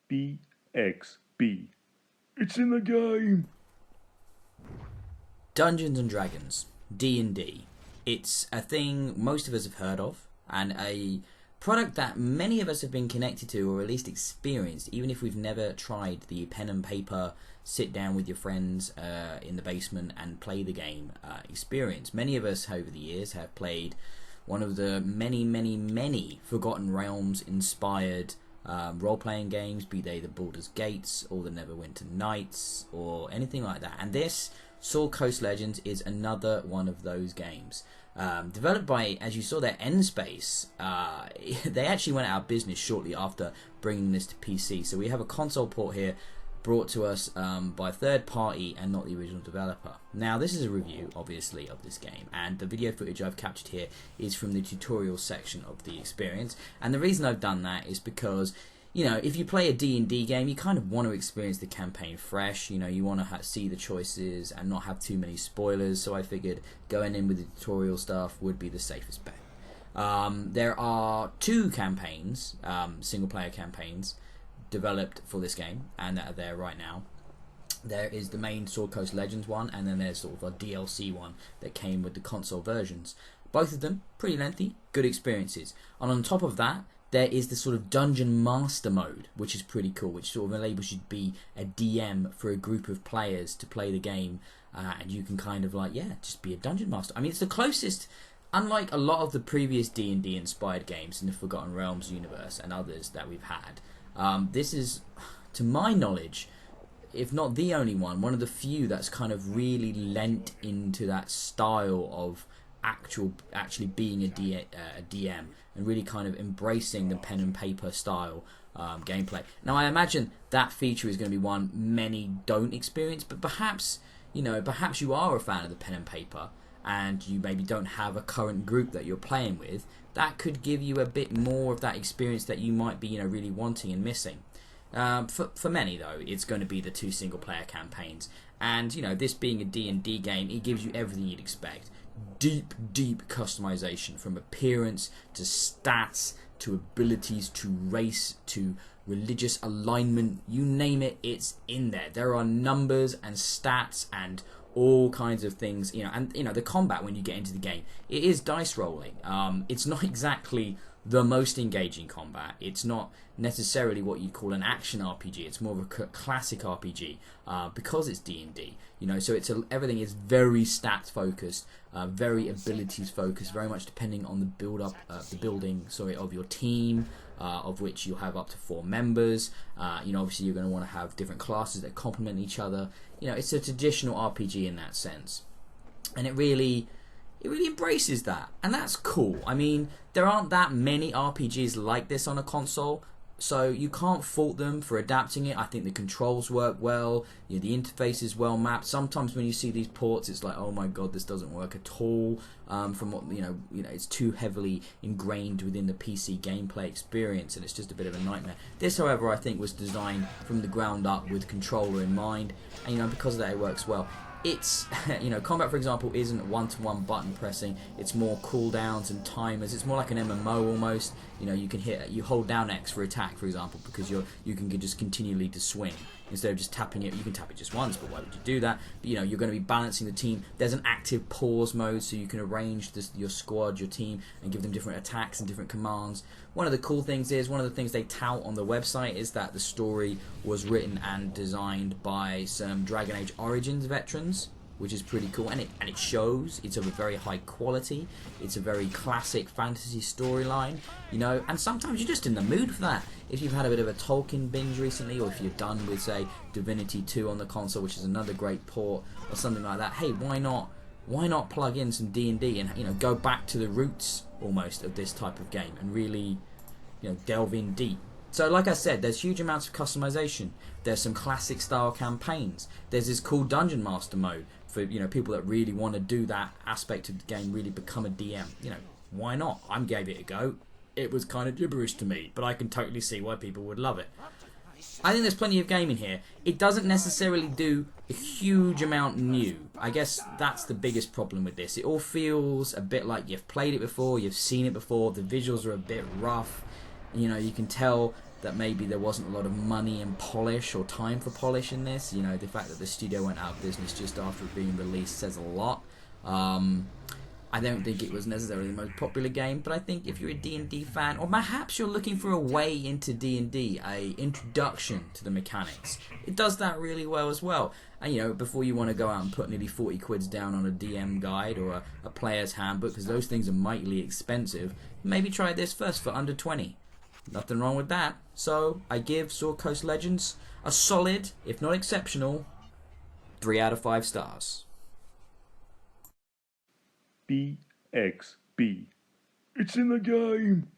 BXB. It's in the game! Dungeons and Dragons, D&D. It's a thing most of us have heard of, and a product that many of us have been connected to, or at least experienced, even if we've never tried the pen and paper, sit down with your friends in the basement and play the game experience. Many of us over the years have played one of the many Forgotten Realms inspired role-playing games, be they the Baldur's Gates or the Neverwinter Nights or anything like that. And this, Sword Coast Legends, is another one of those games. Developed by, as you saw there, N-Space. They actually went out of business shortly after bringing this to PC. So we have a console port here brought to us by a third party and not the original developer. Now, this is a review, obviously, of this game, and the video footage I've captured here is from the tutorial section of the experience. And the reason I've done that is because, you know, if you play a D&D game, you kind of want to experience the campaign fresh. You know, you want to see the choices and not have too many spoilers. So I figured going in with the tutorial stuff would be the safest bet. There are two campaigns, single-player campaigns, developed for this game, and that are there right now. There is the main Sword Coast Legends one, and then there's sort of a DLC one that came with the console versions. Both of them pretty lengthy, good experiences. And on top of that, there is the sort of Dungeon Master mode, which is pretty cool, which sort of enables you to be a DM for a group of players to play the game, and you can kind of like, yeah, just be a Dungeon Master. I mean, it's the closest, unlike a lot of the previous D&D inspired games in the Forgotten Realms universe and others that we've had. This is, to my knowledge, if not the only one of the few that's kind of really lent into that style of actually being a DM and really kind of embracing the pen and paper style gameplay. Now, I imagine that feature is going to be one many don't experience, but perhaps you are a fan of the pen and paper and you maybe don't have a current group that you're playing with. That could give you a bit more of that experience that you might be, really wanting and missing. For many, though, it's going to be the two single-player campaigns. And, this being a D&D game, it gives you everything you'd expect. Deep customization, from appearance to stats to abilities to race to religious alignment. You name it, it's in there. There are numbers and stats and all kinds of things, and the combat when you get into the game, it is dice rolling. It's not exactly the most engaging combat. It's not necessarily what you'd call an action RPG. It's more of a classic RPG because it's D&D. So everything is very stats focused, very abilities focused, very much depending on the building of your team. Of which you'll have up to 4 members. Obviously you're going to want to have different classes that complement each other. It's a traditional RPG in that sense, and it really embraces that, and that's cool. I mean, there aren't that many RPGs like this on a console, so you can't fault them for adapting it. I think the controls work well. The interface is well mapped. Sometimes when you see these ports, it's like, oh my god, this doesn't work at all. From what it's too heavily ingrained within the PC gameplay experience, and it's just a bit of a nightmare. This, however, I think was designed from the ground up with controller in mind, and because of that, it works well. It's, combat, for example, isn't one-to-one button pressing. It's more cooldowns and timers. It's more like an MMO almost. You hold down X for attack, for example, because you can just continually to swing instead of just tapping it. You can tap it just once, but why would you do that? But you're going to be balancing the team. There's an active pause mode, so you can arrange your squad, your team, and give them different attacks and different commands. One of the cool things one of the things they tout on the website is that the story was written and designed by some Dragon Age Origins veterans, which is pretty cool, and it shows. It's of a very high quality. It's a very classic fantasy storyline, and sometimes you're just in the mood for that. If you've had a bit of a Tolkien binge recently, or if you're done with, say, Divinity 2 on the console, which is another great port, or something like that, hey, why not plug in some D&D and go back to the roots almost of this type of game and really delve in deep. So like I said, there's huge amounts of customization. There's some classic style campaigns. There's this cool Dungeon Master mode for people that really want to do that aspect of the game, really become a DM. Why not? I gave it a go. It was kind of gibberish to me, but I can totally see why people would love it. I think there's plenty of game in here. It doesn't necessarily do a huge amount new. I guess that's the biggest problem with this. It all feels a bit like you've played it before, you've seen it before, the visuals are a bit rough. You can tell that maybe there wasn't a lot of money and polish or time for polish in this. You know, the fact that the studio went out of business just after it being released says a lot. I don't think it was necessarily the most popular game, but I think if you're a D&D fan, or perhaps you're looking for a way into D&D, a introduction to the mechanics, it does that really well as well. And you know, before you want to go out and put nearly 40 quids down on a DM guide or a player's handbook, because those things are mightily expensive, maybe try this first for under 20. Nothing wrong with that. So I give Sword Coast Legends a solid, if not exceptional, 3 out of 5 stars. BXB. It's in the game.